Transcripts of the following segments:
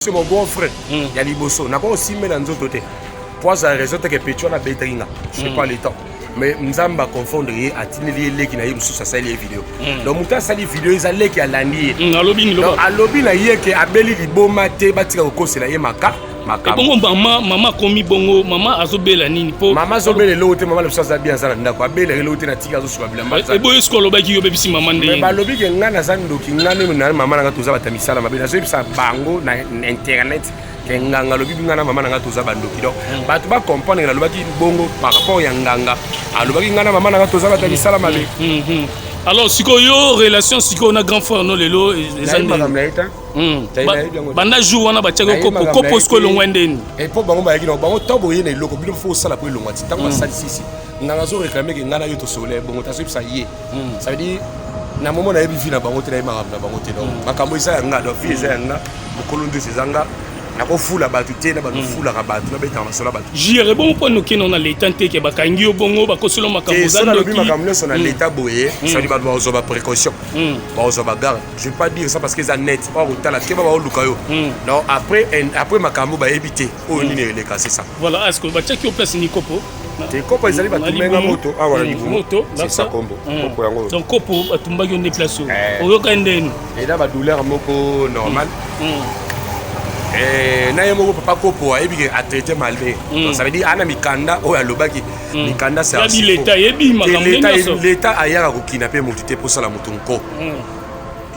C'est mon bon frère. Il y a des bossos. N'a pas aussi mis dans d'autres côtés. Pour ça, raison que Pétion a bété. Je sais pas le temps. Mais nous avons confondre à Tineli les qui n'a eu sous sa salle vidéo. Donc muta salle vidéo ils allaient qui a l'année. À lobby na hier que Abeli liboma te batika au cause la yemaka. Et bon maman komi bongo maman azobela nini po maman azobela lote maman le chose bien ça ndako abela lote na tika zo subabila mbanza et boy skolo ba ki yo bebisi maman ndé mais ba lobi ke ngana zando ki ngana na maman nga toza batamisala mabela zo bisa bango na internet ke nganga lobi ngana maman nga toza bandoki donc ba tu ba comprendre la lobaki bongo par rapport ya nganga alobaki ngana maman nga toza batamisala mabe. Alors si yo relation si on a grand frère no lelo banda jour wana ba tchako kopo sko lo ngwendeni et pour bango ba yaki no bango tobo yene loko bino fo sala po lo ngwati tango sali sisi nganga zo réclamer ke ngana yo to soleil bongo ta so ça yé ça veut dire na moment na yebi vi na bango te na ma bango te donc makambo isa ya ngado fi isa ya nga mokolo ndo sezanga na ko fula batu te na batu fula ka batu na beta masola batu jire bon po no kino na l'état te ke bakangi yo bongo ba kosolo makambo za ndo ki makambo so na l'état boye ça dit ba ba ozo ba précaution ba ozo ba garde je vais pas dire ça parce que ça net pas otala ke ba ba luka yo non après makambo ba éviter o ni ne le casser ça voilà est-ce que ba check your place ni kopo te kopo ezali ba tumenga moto ah voilà moto c'est ça combo kopo yango donc kopo atumbaki on déplacer oyoka ndeni et là ba douleur moko normal na yemo papa kopo ebi a traité mal donc ça veut dire ana mikanda o ya lobaki mikanda c'est aussi l'état yebi makambo l'état ayaka ko kidnapper moto te pour sala moto nko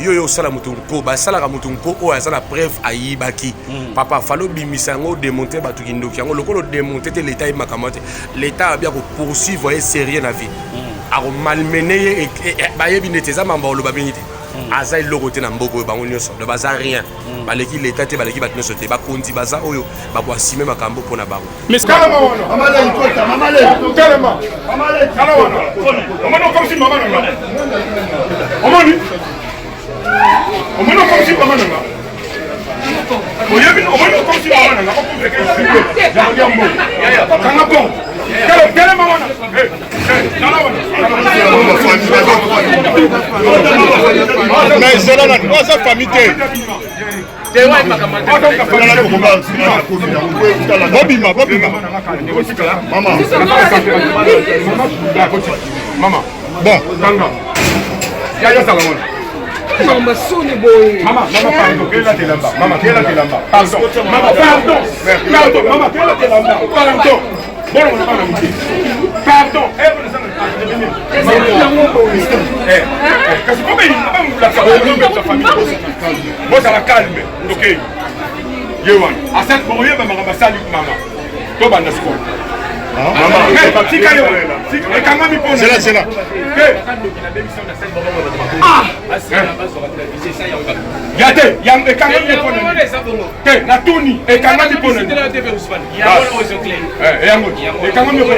yo sala moto nko ba sala ka moto nko o ya sala preuve ayibaki papa falo bimisa ngo démonter batu kindoki yango lokolo démonter te l'état e makamate l'état a bien ko poursuivre et sérieux na vie a ko malmener et ba yebi neteza mamba o lobabinité aza logo te na mboko bango nyonso de baza rien baleki l'état te baleki bat nyonso te ba kondi baza oyo ba bo asime makambo pona bango mais kalama wana amala ikota mamale kalama amale kalama wana omano comme si mama nanga omoni comme si mama nanga oyebi omano comme si mama nanga ko peke ya ngambo ya kanga bon kalama wana mais c'est là quoi sa famille Maman bon kanga ya salamona Mama soni boy. Mama pardon, quelle est la bas? Maman, quelle est la bas? Pardon. Maman pardon. Pardon, maman, quelle est la bas? Pardon. Bon, on va pas pardon. Qu'est-ce que vous la famille? Moi ça la calme. OK. Yewan. À cette période maman va saluer maman. To banda sko. Maman, c'est là. Ah! Yate, yam e kanga mi pona. Ke na tuni e kanga mi pona. Yango. E kanga mi pona.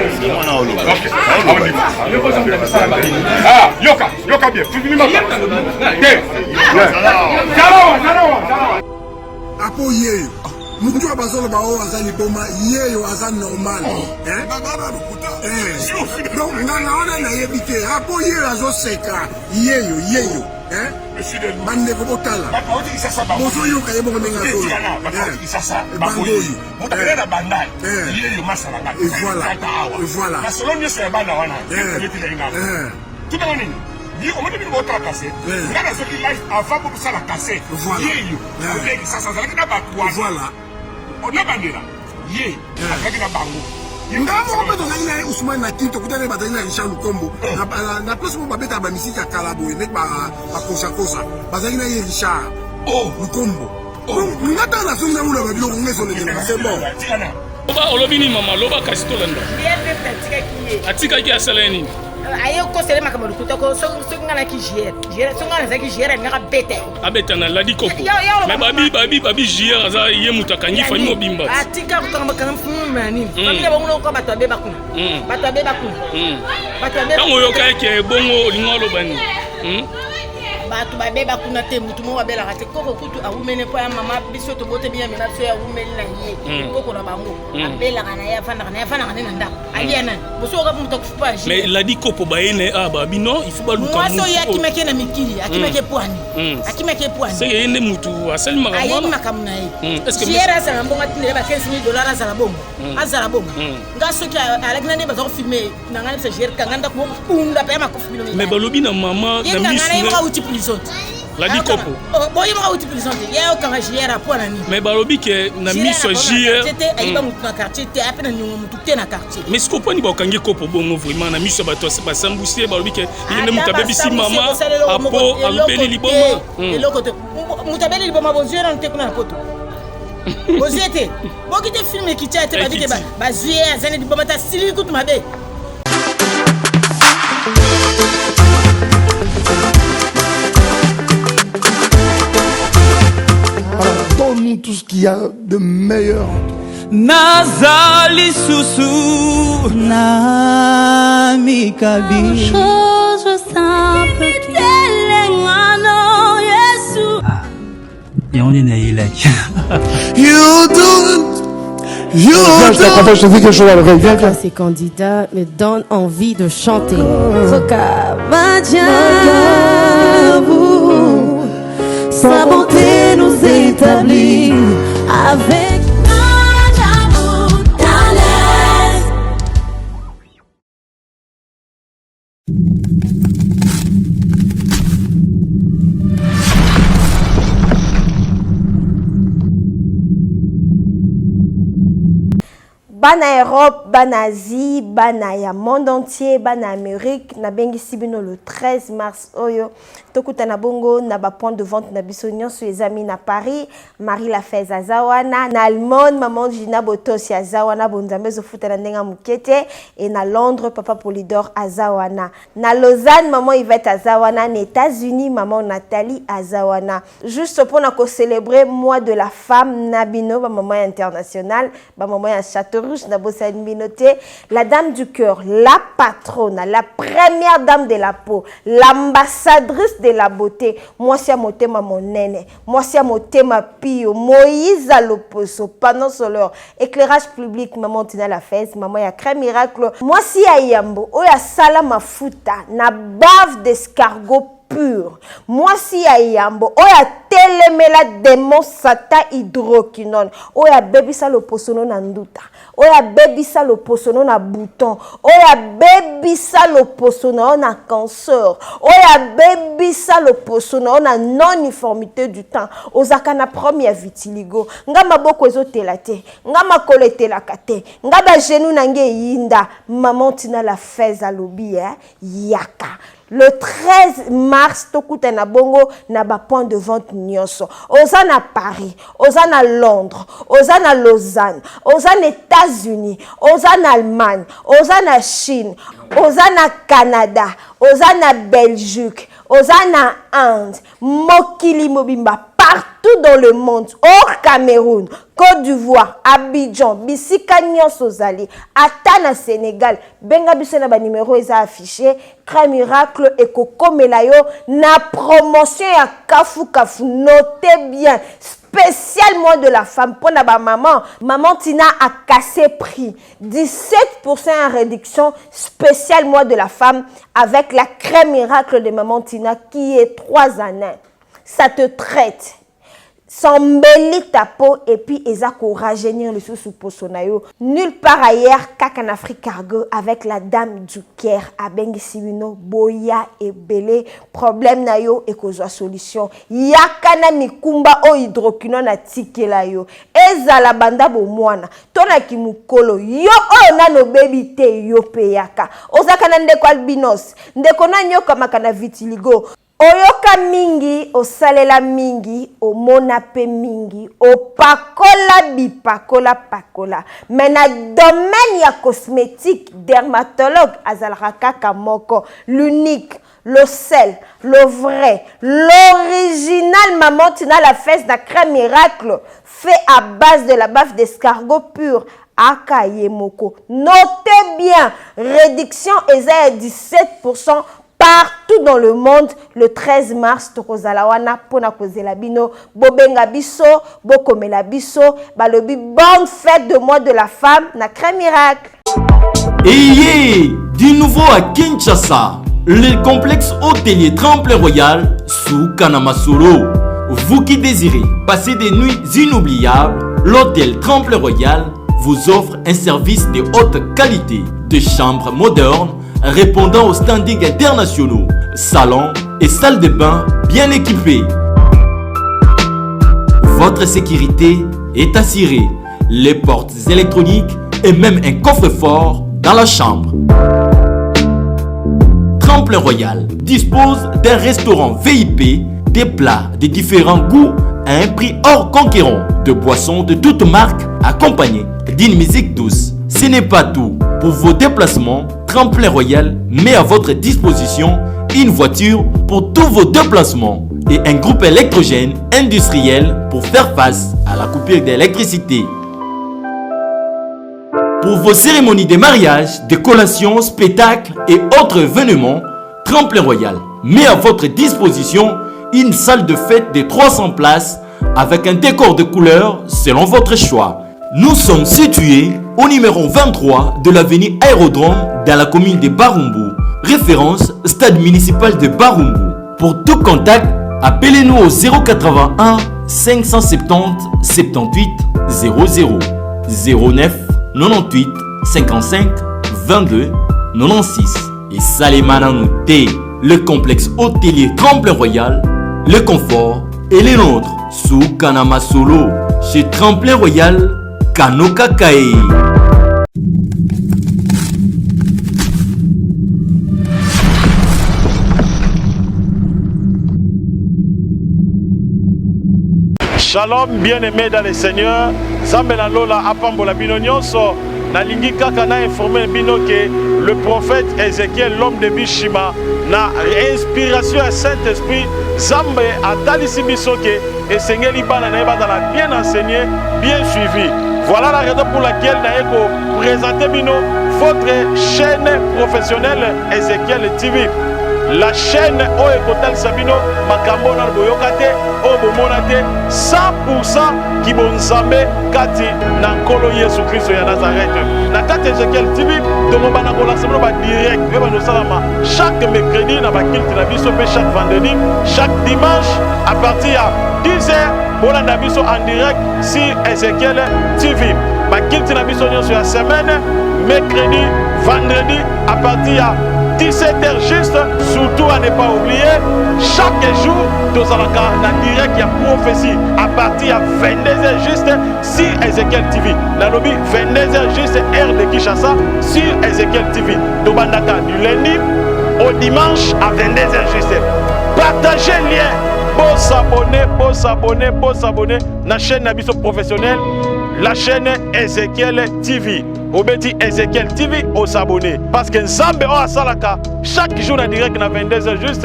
Ah, yoka bien. Tu dis ma. Ke. Zarawa. Apoye. Mutu abazolo ba o azali boma yeyo azali normal baba rukuta donc ngana ona na yebite apo yeyo azoseka yeyo bande ko botala bozo yo kaye bongo nenga to bangoyi mutapenda bandai yeyo masala ngati et voilà na solo nyeso ya bana wana tout est nini on m'a dit votre cassé ngana ce qui live avant pour ça la cassé yeyo avec ça ça na bakwa voilà on a bandera ye avec na bango ngamo ko to ngina Ousmane na Tinto kutane batana Richard Lukombo na place mo babeta ba misika kalabo nek ba kosa bazalina ye Richard Lukombo ngata na songa mula ba biloko ngeso le c'est bon oba olobini mama loba kasi to landa atika ki asaleni ayo ko sele makambo lukuta ko so ngana ki jere so ngana za ki jere ngaka bete abetana la di kopo mais babi jere za ye mutakangi fani mobimba atika ko kamba kana fuma nini famille bongo ko bato abeba kuna tango yo ka ke bongo lingolo bani bato babeba kuna te mutu mo babela kate koko kutu awumene po ya mama biso to bote bien mena so ya awumene na ye koko na bango abela kana ya fanda kana nda aliana boso ka mutu kufupa mais il a dit kopo baene aba bino il faut baluka moi so ya kimeke na mikili akimeke poani c'est yene mutu asali makambo ayi makamna ye est-ce que jera ça mbonga tindele ba $15,000 azala bombo azala bombo ngaso ki alakina ne bazo filmer na ngani se jera kanganda ko punda pa ma ko filmer mais balobi na mama na misu la di kopo boy ma uti prison te ya okanga jera po na ni mais balobi ke na misu jera tete ayiba mutu na quartier te apena nyongo mutu te na quartier mais ce ko ni ba okangi kopo bongo vraiment na misu bato ba sambusie balobi ke yene mutabebi si mama apo alobeli liboma eloko te mutabeli liboma bonjera nte kuna na poto bozete bokite film ki tia te ba dike ba zuye azane liboma ta sili kutu mabe. Donne-nous tout ce qu'il y a de meilleur. Nazali Susu na mikabi chose simple telengano Yesu yoni na ilek You je te dis quelque chose à l'oreille. Viens. Ces candidats me donnent envie de chanter. Sa bonté nous établit avec Bana Europe, bana Asie, bana ya monde entier, bana Amérique, na bengi sibino le 13 mars oyo. Tokuta na bongo na ba point de vente na bisonyon sur les amis na Paris, Marie Lafez azawana, na Allemande, maman Gina Botosi azawana, bonzambe zo futa na ndenga mukete, et na Londres, papa Polydor azawana. Na Lausanne, maman Yvette azawana, na États-Unis, maman Nathalie azawana. Juste pour na ko célébrer mois de la femme nabino, ba maman internationale, ba maman ya Châteauroux, la dame du cœur, la patronne, la première dame de la peau, l'ambassadrice de la beauté. Moi, c'est motema mon nene. Moi, c'est motema pio. Moïse à l'opposo. Pendant solaire. Éclairage public, maman Tina la fesse. Maman ya crème miracle. Moi, si ayambo. Oya sala mafuta. Na bave d'escargot pur. Moi si ayambo. Oya telemela démon sata hydroquinone. Oya baby sa lo posono na nduta. Oya baby sa lo posono na bouton. Oya baby sa lo posono na cancer. Oya baby sa lo posono na non-uniformité du temps. Ozaka na première vitiligo. Nga maboko ezo telate. Nga makolo telakate. Nga ba genou nange yinda. Maman Tina la fez alobi yaka. Le 13 mars, tokuta na bongo na ba point de vente nyonso. Oza na Paris, oza na Londres, oza na Lausanne, oza na États-Unis, oza na Allemagne, oza na Chine, oza na Canada, oza na Belgique, oza na Inde, mokili mobimba partout dans le monde, hors Cameroun, Côte d'Ivoire, Abidjan, Bissika nyonso zali, ata na Sénégal, benga biso na ba numéro eza affiché, Crème Miracle et Coco Melayo na promotion ya kafu kafu, notez bien, spécial mois de la femme pour na ba maman, maman Tina a cassé prix, 17% en réduction, spécial mois de la femme avec la Crème Miracle de maman Tina qui est 3 années. Ça te traite, s'embellit ta peau et puis ezako rajeunir le sous posonayo. Nulle part ailleurs qu'à Afrique Cargo avec la dame du Caire à Bengisibino, Boya et Belé. Problème na yo et kozwa solution. Yakana mikumba o hydroquinone na tikela yo. Ezala banda bo mwana. Tona kimukolo yo o na no baby te yo peyaka. Ozaka na ndeko albinos. Ndeko na nyoka makana vitiligo. Oyoka mingi, osalela mingi, omona pe mingi, opakola bipakola pakola. Mais na domaine ya cosmétique, dermatologue azalaka kaka moko, l'unique, le sel, le vrai, l'original maman Tina la fesse de Crème Miracle, fait à base de la bave d'escargot pur. Akayemoko. Notez bien, réduction est à 17% partout dans le monde le 13 mars tokozala wana pona kozela bino bobenga biso bokomela biso balobi bonne fête de mois de la femme na Crème Miracle. Et du nouveau à Kinshasa, le complexe hôtelier Tremplin Royal sous Kanamasolo. Vous qui désirez passer des nuits inoubliables, l'hôtel Tremplin Royal vous offre un service de haute qualité, de chambres modernes répondant aux standings internationaux, salons et salles de bain bien équipées. Votre sécurité est assurée, les portes électroniques et même un coffre-fort dans la chambre. Tremplin Royal dispose d'un restaurant VIP, des plats de différents goûts à un prix hors conquérant, de boissons de toutes marques accompagnées d'une musique douce. Ce n'est pas tout. Pour vos déplacements, Tremplin Royal met à votre disposition une voiture pour tous vos déplacements et un groupe électrogène industriel pour faire face à la coupure d'électricité. Pour vos cérémonies de mariage, de collations, spectacles et autres événements, Tremplin Royal met à votre disposition une salle de fête de 300 places avec un décor de couleurs selon votre choix. Nous sommes situés au numéro 23 de l'avenue Aérodrome dans la commune de Barumbu, référence stade municipal de Barumbu. Pour tout contact, appelez-nous au 081 570 78 00 09 98 55 22 96 et Salimana Nouté, le complexe hôtelier Tremplin Royal, le confort et les nôtres sous Kanama Solo chez Tremplin Royal Kanoka Kae. Shalom, bien-aimés dans le Seigneur. Zambela Lola apambola bino nyonso. Nalingi kaka na informer bino que le prophète Ézéchiel, l'homme de Bishima, na inspiration à Saint-Esprit, Zambe a talisi biso que esengeli bana na ebata bien enseigné, bien suivi. Voilà la raison pour laquelle naeko présenter bino votre chaîne professionnelle Ézéchiel TV. La chaîne Oekotal Sabino Makambo na Boyokate Obomonate 100% qui bonzambe kati na nkolo Yesu Kristo ya Nazareth. Na kati Ezekiel TV donc bana kola sabino ba direct ba no salama chaque mercredi na ba kilte na biso pe chaque vendredi, chaque dimanche à partir de 10h bona na biso en direct sur Ezekiel TV. Ba kilte na biso sur la semaine mercredi, vendredi à partir de 17h juste, surtout à ne pas oublier, chaque jour, nous allons en direct, il y a prophétie à partir de 22h juste sur Ezekiel TV. Dans le 22h juste, heure de Kinshasa sur Ezekiel TV. Donc, du lundi au dimanche à 22h juste. Partagez le lien, pour s'abonner, la chaîne Nabiso professionnelle, la chaîne Ezekiel TV. Obeti Ezekiel TV au s'abonner parce que Nzambe o asalaka chaque jour en direct à 22h juste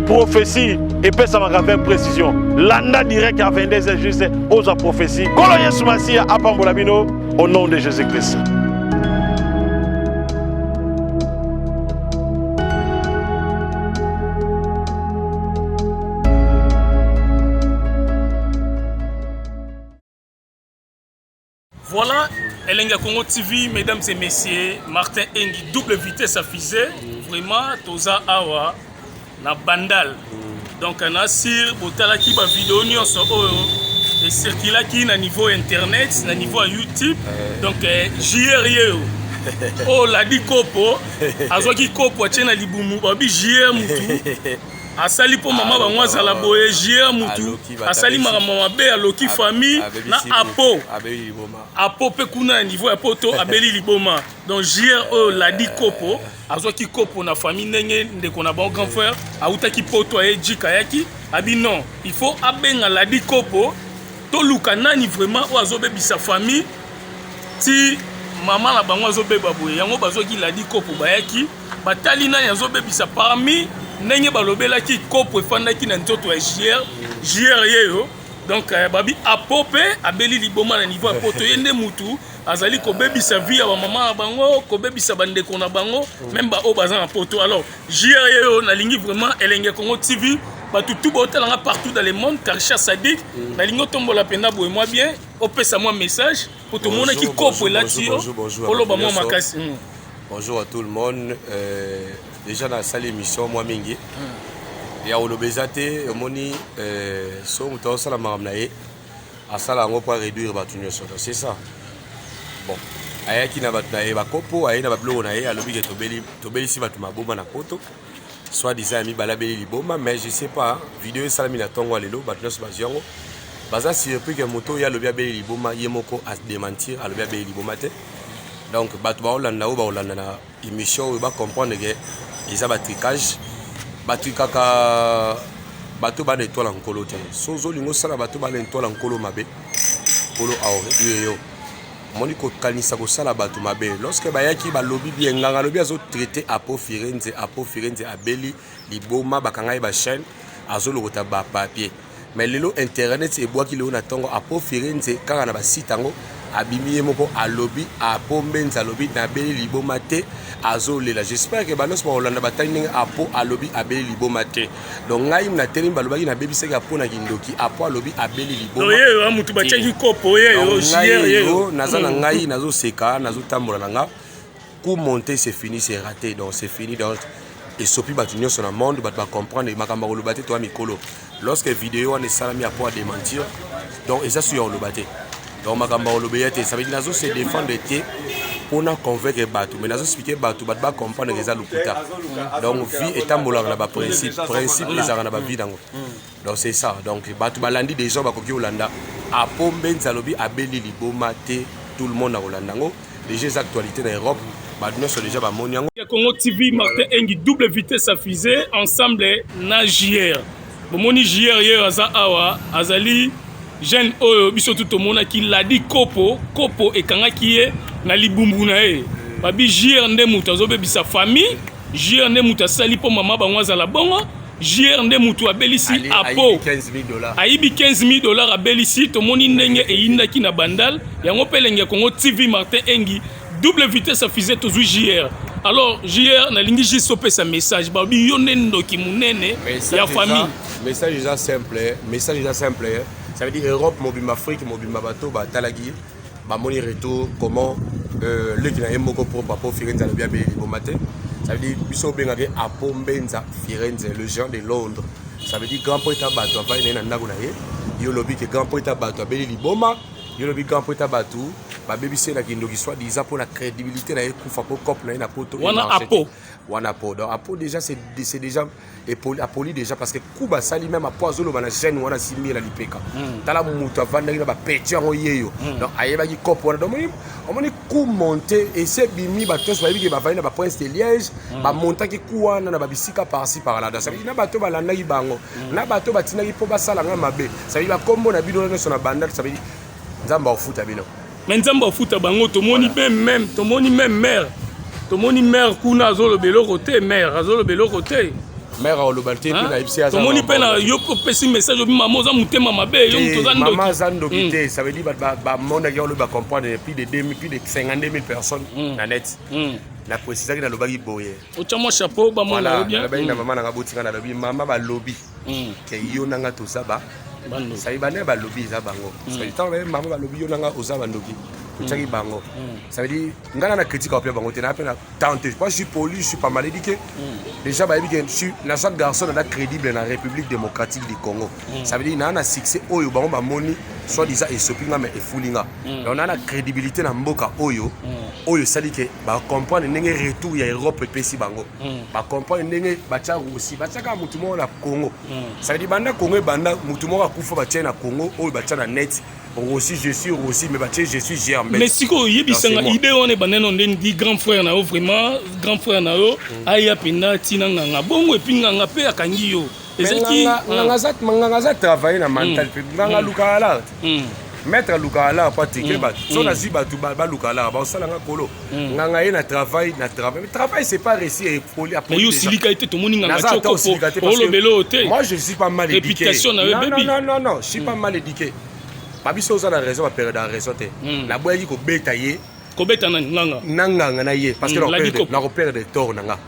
prophétie et peut ça avec précision. Landa direct à 22h juste aux prophéties. Kolo Yesu Masia apambola bino au nom de Jésus-Christ. Voilà, Elenga Congo TV, mesdames et messieurs, Martin Engi, double vitesse à fusée, vraiment, Toza Awa, na Bandal. Donc, on a sur Botala qui va vidéo, et circula qui na niveau internet, na niveau YouTube. Donc, JR, oh, la di kopo, azoki kopo, tiens, na libumu, babi JR mutu. Asali po mama ba mwa zala boye JR mutu asali mama be aloki famille na apo pe kuna niveau ya poto abeli liboma donc JR o la di kopo azwaki kopo na famille ndenge ndeko na bon grand frère autaki poto e jika yaki abi non il faut abenga la di kopo to luka nani vraiment o azobebisa famille ti mama la bango azobeba boye yango bazwaki la di kopo bayaki batali nani azobebisa parmi ndenge balobelaki kopo efandaki na nzoto ya JR yeyo Donc babi apopé abeli liboma na niveau poto yende mutu azali ko bebi sa vie ya maman bango ko bebi sa bande ko na bango même ba o bazan na poto. Alors JRO na lingi vraiment Elenge Congo TV ba tout botelanga partout dans le monde car Cher Sadik na lingo tombola penda boy moi bien opesa moi message pour tout le monde qui cope là dessus oloba moi makasi. Bonjour à tout le monde. Déjà dans cette émission moi mingi ya olobezate moni so muto sala maramnae asala ngo pour réduire batunyo soto c'est ça. Bon ayaki na batnae bakopo ayina babloko na ye alobi ke tobeli si batu maboma na poto soit disant ami balabeli liboma mais je sais pas vidéo sala mina tongo lelo batunyo so baziango baza surpris que moto ya lobi abeli liboma yemoko a démentir alobi abeli liboma te. Donc batu ba olanda o ba olanda na émission ba comprendre que ils a batricage batu kaka batu ba étoile en colo te sozo lingo sala batu ba étoile en colo mabe colo aore yo moni ko kanisa ko sala batu mabe lorsque bayaki ba lobby bien nganga lobby azo traiter apo Firenze abeli liboma bakanga ba chaîne azo lokota ba papier mais lelo internet e bois ki le na tongo apo Firenze kanga na ba site ngo abimi moko a lobby a pombenza lobby na beli liboma te azolela. J'espère que banos ba Hollande batani apo a lobby a beli liboma te. Donc ngai na terim balobaki na bebi seka pona kindoki apo a lobby a beli liboma. Oye mutu bachaki kopo ye yo JR naza na ngai nazo seka nazo tambola na nga coup monter c'est fini c'est raté donc c'est fini donc et sopi batunyo sur le monde bat ba comprendre makamba kolobate toi mikolo lorsque vidéo on est salami apo a démentir donc et ça sur le baté. Donc makamba olobeyate ça veut dire nazo se défendre té pour na convaincre batu mais nazo expliquer batu bat ba comprendre les alukuta. Donc vie étambola na ba principe les arana ba vie dango. Donc c'est ça. Donc batu balandi des gens ba koki Holanda a pombenza lobi abeli liboma té tout le monde à Holanda ngo les actualités en Europe batu no so déjà ba moniango. Congo TV Martin Engi double vitesse à fusée ensemble na JR. Bomoni JR hier aza awa azali jeune oyo biso tout mona ki ladi kopo ekangaki ye na libumbu na ye babi JR nde mutu azobebisa famille JR nde mutu asali po mama bango azala bongo JR nde mutu abelisi apo ayibi $15,000 abelisi tomoni ndenge eyindaki na bandal yango pe Elenge Congo TV Martin Engi double vitesse à fusée tozu JR. Alors JR na lingi juste opesa message babi yo ndoki munene ya famille message déjà simple ça veut dire Europe mobile Afrique mobile bateau ba talagi ba moni retour comment le qui na yemoko propre pour Firenze le bien bon matin ça veut dire biso bengake apombenza Firenze le géant de Londres ça veut dire grand poeta bateau va ina ndako na ye yo lobi que grand poeta bateau abeli liboma yo lobi grand poeta bateau ba bebise na kindo qui soit disant pour la crédibilité na ekufa pour cop na ina poto wana po donc apo déjà c'est déjà apoli déjà parce que kuba sali même apo azolo bana jeune wana simbi la lipeka tala mutu avanda na ba petit ngo yeyo donc ayeba ki cop wana donc omoni ku monter et c'est bimi ba tos ba biki ba vaina ba Prince de Liège ba monta ki ku wana na ba bisika par-ci par-là ça veut dire na bato ba landa ki bango na bato ba tina ki po ba sala nga mabe ça veut dire ba kombo na bino na sona banda ça veut dire nzamba ofuta bino mais nzamba ofuta bango tomoni même mère tomoni mère kuna azolo beloko te mère azolo beloko te mère olobalté pe na ipsi azalo tomoni pe na yo pesi message obi maman za mutema mabe yo muto za ndoki maman za ndoki te ça veut dire ba monde ki oloba comprendre plus de 52,000 personnes na net na préciser que na lobaki boye ochamo chapeau ba mona bien na maman na botika na lobi maman ba lobby ke yo nanga to saba ça y bane ba lobby za bango ça veut dire maman ba lobby yo nanga oza ndoki Tchaki bango. Ça veut dire, ngana na critique au bango, tu n'as pas tenté. Moi, je suis poli, je suis pas mal éduqué. Déjà, je suis la seule garçon crédible dans la République démocratique du Congo. Ça veut dire, on a succès oyo bango ba moni, soit disant et sopinga mais et foulinga. On a la crédibilité dans mboka oyo. Oyo ça dit que ba comprendre ndenge retour ya Europe pesi bango. Ba comprendre ndenge ba tcha aussi, ba tcha ka mutu mo na Congo. Ça veut dire banda Congo banda mutu mo ka kufa ba tcha na Congo, oyo ba tcha na net. Aussi je suis aussi mais je suis germain mais si ko yebisanga idée on est banano ndi grand frère na vraiment grand frère na yo aya penda tina nganga bongo epinga nga pe akangi yo ezaki nganga za travailler na mental pe nganga luka ala Maître Lukala pas tiqué bat. Son azi batu ba Lukala ba osala nga kolo. Nganga ye na travail. Mais travail c'est pas réussi et poli après. Mais yo silika été to moni nganga choko pour le belo hotel. Moi je suis pas mal éduqué. Réputation na baby. Non, je suis pas mal éduqué. Babiso ça la raison va perdre la raison te. La boya ko beta ye. Ko beta nanga. Nanga na ye parce que na repère de tort nanga.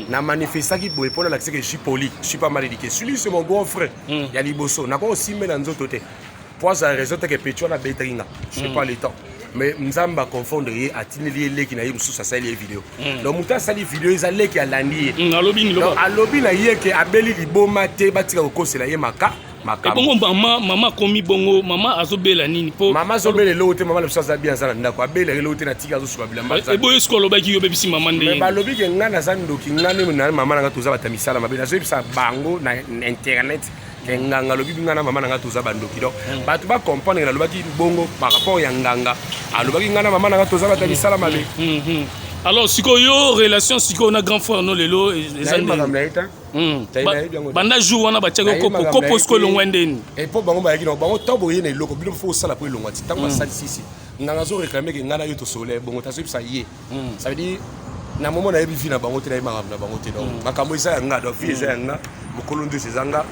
Na manifesta ki boye pour la que je suis poli, je suis pas mal éduqué. Celui c'est mon grand frère. Ya liboso na ko aussi mais dans nzoto te. Pour ça raison te que Petro na beta inga. Je sais pas le temps. Mais Nzamba confondre ye atineli le ki na ye mususa sali vidéo. Donc muta sali vidéo ezale ki alandi. Alobi na ye ke abeli liboma te batika ko kosela ye maka. Et bongo maman komi bongo maman azobela nini po maman azobela lote maman le sosa bien ça ndako abela lote na tika azosuka bilamba et boye skolo baki yo bebisi maman ndé mais balobi ke ngana za ndoki ngana na maman nga toza batamisala mabela zo bisa bango na internet ke nganga lobi ngana maman nga toza bandoki donc batu ba comprendre na lobaki bongo par rapport ya nganga alobaki ngana maman nga toza batamisala mabe. Alors siko yo relation siko na grand frère no lelo banda jour wana batiaka kopo sko longwa ndeni et pour bango ba yaki bango tambo yene loko bilo fo sala pour longwa ti tango sali sisi nganga zo réclamer ke ngana yo to soleil bongo ta ça y est ça veut dire na moment na yebi fi na bango te na makambo na bango te donc makambo isa nga do fi isa nga mokolo ndo sezanga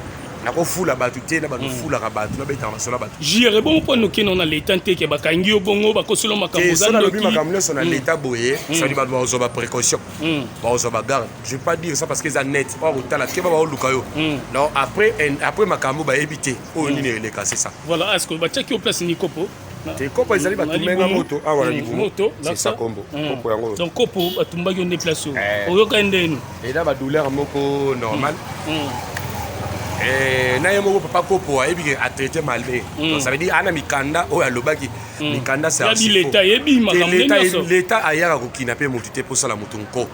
na ko fula batu te na batu fula ka batu na beta masola batu jire bon po no keno na l'état te ke bakangi yo bongo bakosolo makambo za no ki makambo so na l'état boye ça dit ba zo ba précaution ba zo ba garde je vais pas dire ça parce que ça net or utala ke ba luka yo non après makambo ba éviter o ni ne le casser ça voilà est-ce que ba check yo place ni kopo te kopo ezali batumenga moto ah voilà ni moto c'est ça combo kopo yango donc kopo batumba yo déplacer o yo ka ndeni et là ba douleur moko normal na ye moko papa kopo ayebi ke a traité mal donc ça veut dire ana mikanda oyo alobaki mikanda c'est l'état ayaka kokinape motu te posala motu nko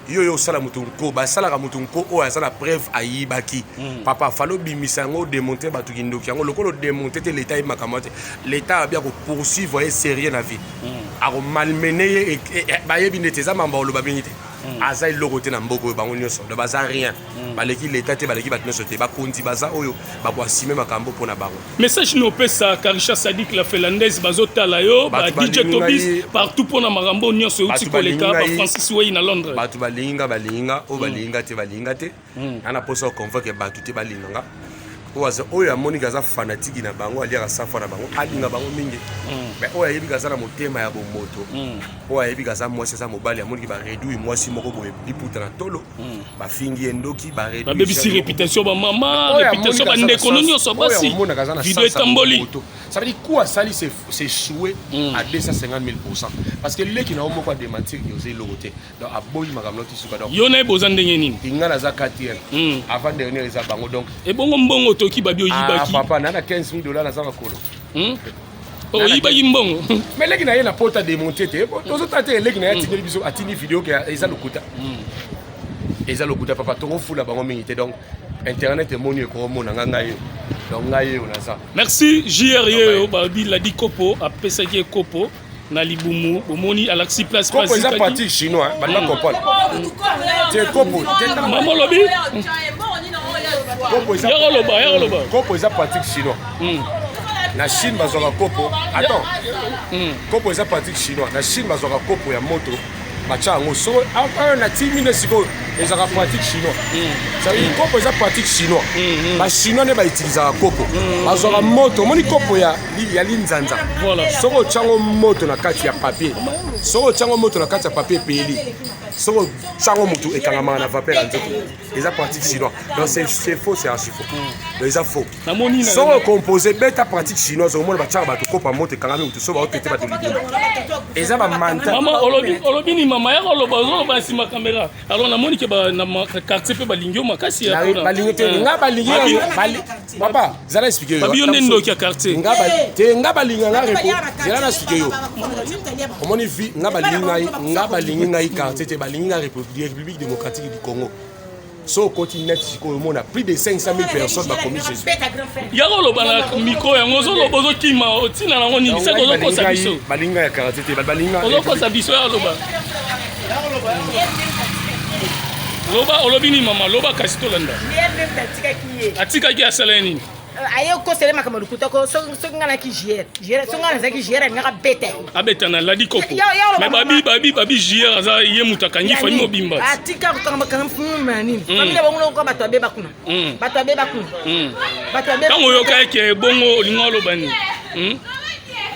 yo osala motu nko basalaka motu nko oyo aza na preuve ayibaki papa falo bimisa yango démonter bato kindoki yango lokolo démonter te l'état yebimaka mo te l'état abia kopoursuivre ye sérieux na vie akomalmene ye bayebi ndete eza mamba oloba mingi te aza eloko te na mboka oyo bango nyonso do baza rien baleki l'état te baleki bato nyonso te bakonzi baza oyo bakoasime makambo mpona bango message no opesa Karisha Sadik la Finlandaise bazotala yo ba DJ Tobis partout mpona makambo nyonso euti koleka ba Francis Wey na Londres bato balinga oyo balinga te ana posa oconvoque bato te balinganga oyo amonika aza fanatiki na bango aliaka safa na bango alinga bango mingi mais oyo ayebika aza na motema ya bomoto oyo ayebika aza mwasi aza mobali amoniki baredui mwasi moko boye liputa na tolo bafingi endoki babebisi réputation bamama réputation bandeko no nyonso basi video etamboli ça veut dire quoi sali c'est choué à 250 000%. Parce que leki na moko a démentir que osé logoté donc aboyi makambo ti suka donc yo na boza ndenge nini inga na za 4e avant dernier eza bango donc et bongo toki babi oyibaki papa na $15 000 na za makolo oyibaki mbongo mais leki na ye na pota démonter te tozo tate leki na ya tini biso atini vidéo que eza lokuta papa to fula bango mingi te donc internet est moni ko mona nganga yo donc ngaye on a ça merci JRE babi la di kopo apesaki kopo na libumu bomoni Alexis place kopo eza parti chinois banda comprendre c'est kopo maman lobi kopo eza yaloba kopo eza parti chinois na Chine bazoka kopo attends kopo eza parti chinois na Chine bazoka kopo ya moto bachango so na timine siko ezaka pratique chinois ça veut dire kopo eza pratique chinois ba chinois ne ba utiliser kopo bazoka moto moni kopo ya linzanza voilà soko chango moto na kati ya papier soko chango moto na kati ya papier peli soko chango moto ekangama na vapeur nzoto eza pratique chinois donc c'est faux c'est archi faux donc eza faux soko composé beta pratique chinoise au monde ba changa ba to kopa moto ekangama moto so ba otete ba to libino eza ba manta mama olobi ni mama ya oloba nsima caméra alors namoni ke ba na quartier pe balingi o makasi ya kona balingi te nga balingi papa zala expliquer yo babi yo ndendo ki quartier nga balingi nga repo zala na expliquer yo omoni vi nga balingi ngai quartier te balingi nga République démocratique du Congo so continent siko mona plus de 500 000 personnes ba commis Jésus yako loba na micro yango zo lobo zo kima otina nango ni bisa ko ko sabiso balinga ya quartier te balinga ko sabiso ya loba loba olobini mama loba kasi tolanda atika ki asala nini ayo ko sele makama lukuta ko so ngana ki gère so ngana za ki gère ngaka bete abeta na ladi kopo mais babi gère za ye mutakangi fani mobimba atika kutanga kama fumu mani famille bango ko bato abeba kuna tango yoka ke bongo lingolo bani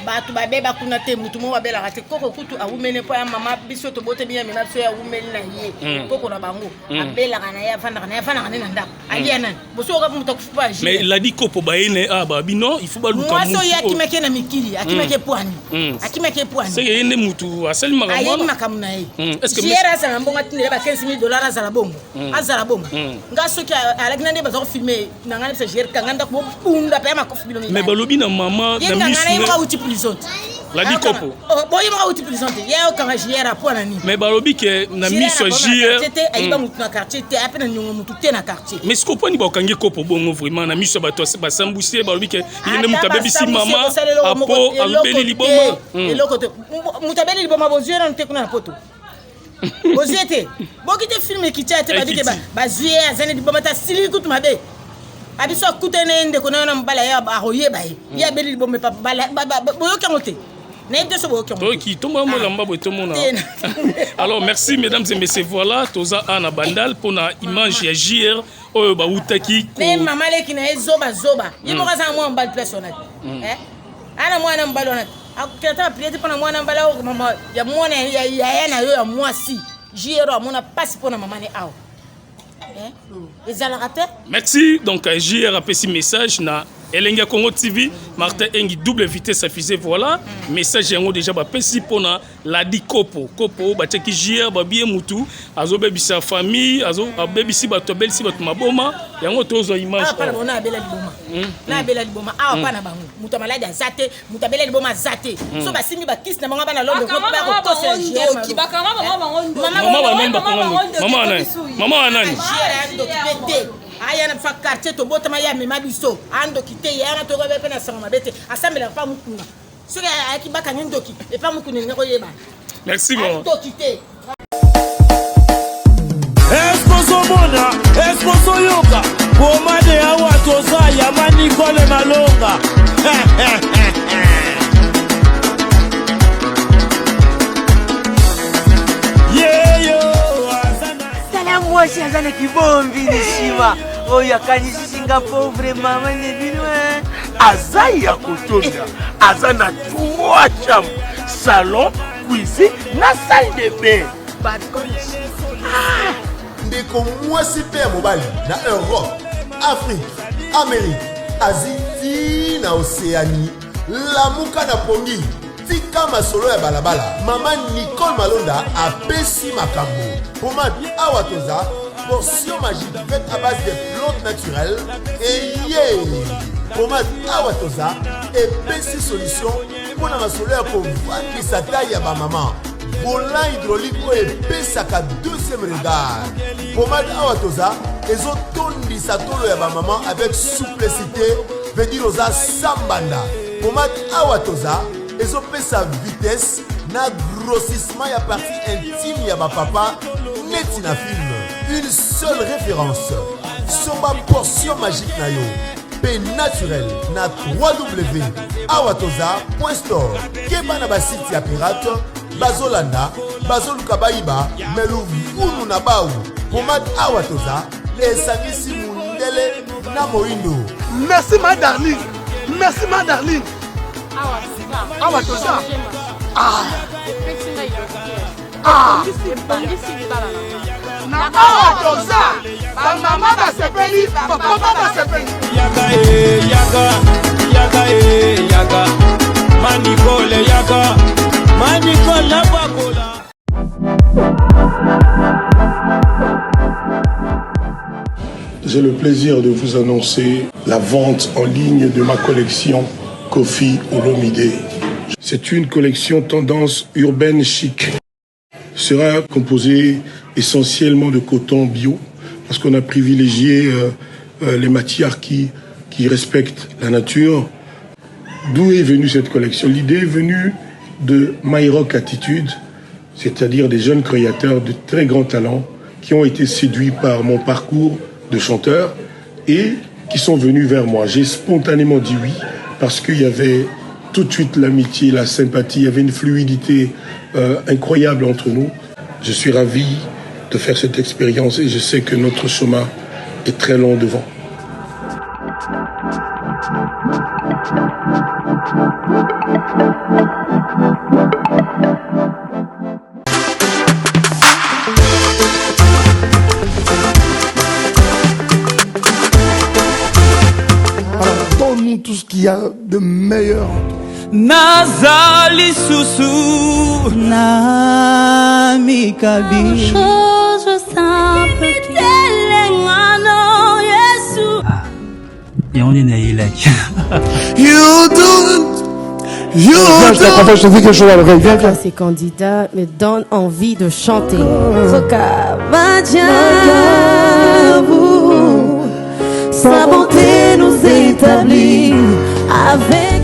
bato babeba kuna te mutu mo babela kate koko kutu awumene po ya mama biso to bote bien mina so ya wumeli na ye koko na bango abela kana ya fanda kana na ndako alia nan boso ka mutu kufupa ji mais la di kopo baene babi non il faut ba luka mutu so ya kimeke na mikili akimeke poani c'est yende mutu asali makambo ayi makambo na ye est-ce que jera ça na mbonga tinde ba $15,000 azala bongo ngaso ki alakina nde bazo filmer na ngana se jera kanganda ko bunda pa makofi bilo mais balobi na mama na misu la di kopo boyi ma uti prisonte ya okanga jiera pona ni mais balobi ke na miso jiera c'était ayiba mutu na quartier te apena nyongo mutu te na quartier mais sko poni ba okangi kopo bongo vraiment na miso bato ba sambusie balobi ke yende mutabebe si mama apo alobeli liboma eloko te mutabeli liboma boziera nte kuna na poto boziete bokite filme kichate badike ba zuye azane liboma ta sili kutu mabe abiso kutene ende ko na mbala ya ahoye bae ya beli bombe pa bala boyoka ngote na ide so boyoka ngote qui tomba mo lamba boto mona. Alors merci mesdames et messieurs, voilà toza ana bandal pona image ya JR oyo ba utaki ko mais mama leki na zoba yimo kaza mo mbal personnel ana mwana mbalo na akata priete pona mwana mbala mama ya mwana ya na yo ya mwasi JR amona passe pona mama ne awo. Merci. Donc, JR a fait ce message na Elenga Congo TV, Martin Engi double vitesse affisée, voilà. Message yango déjà ba pesi pona la di kopo ba teki JR ba bien mutu azo bebi sa famille azo bebi si ba to bel si ba maboma yango tozo image para bona bela liboma na bela liboma pana bango mutu malade azate mutu bela liboma azate so ba simi ba kiss na bango bana londo ko ba ko se JR ki ba kama mama nani aya na fa quartier to botama ya mema biso ando kite ya na to ko be na sama mabete asambela fa mukuna so ya akibaka ndoki e fa mukuna ngako yeba. Merci bon to kite esposo yoka bomade ya watu za ya mani kole malonga Mwasi azana kibombi ni shima oya kanisi Singapore vraiment mane binwe azai ya kotonda azana 3 chambres salon cuisine na salle de bain ndeko mwasi pe ya mobali na Europe Afrique Amérique Asie na Océanie lamuka na pongi tika masolo ya balabala mama Nicole Malonda apesi makambo pomade awatoza portion magique faite à base de plantes naturelles et pomade awatoza epesi solution pour na masolo ya kovandisa taille ya bamama volant hydraulique oyo epesaka deuxième regard pomade awatoza ezotondisa tolo ya bamama avec souplicité veut dire oza sambanda pomade awatoza ezopesa vitesse na grossissement ya partie intime ya bapapa neti na film. Une seule référence somba portion magique na yo pe naturel na www.awatoza.store keba na basite ya pirate bazolanda bazoluka bayiba melu vunu na bawu pomade awatoza esangisi mundele na moindo. Merci ma darling, merci ma darling. Awatoza na awatoza bamama basepeli bapapa basepeli yaga manikole bakola. J'ai le plaisir de vous annoncer la vente en ligne de ma collection Kofi Olomide. C'est une collection tendance urbaine chic. Sera composée essentiellement de coton bio parce qu'on a privilégié les matières qui respectent la nature. D'où est venue cette collection? L'idée est venue de My Rock Attitude, c'est-à-dire des jeunes créateurs de très grands talents qui ont été séduits par mon parcours de chanteur et qui sont venus vers moi. J'ai spontanément dit oui parce qu'il y avait tout de suite l'amitié, la sympathie, il y avait une fluidité incroyable entre nous. Je suis ravi de faire cette expérience et je sais que notre chemin est très long devant. Donne-nous tout ce qu'il y a de meilleur. Nazali susu na mikabi. Chose simple qui telengano Yesu. Et on est né like. You do. Viens, je t'apprends, je te dis quelque chose à l'oreille. Viens, viens. Ces candidats me donnent envie de chanter. Sa bonté nous établit avec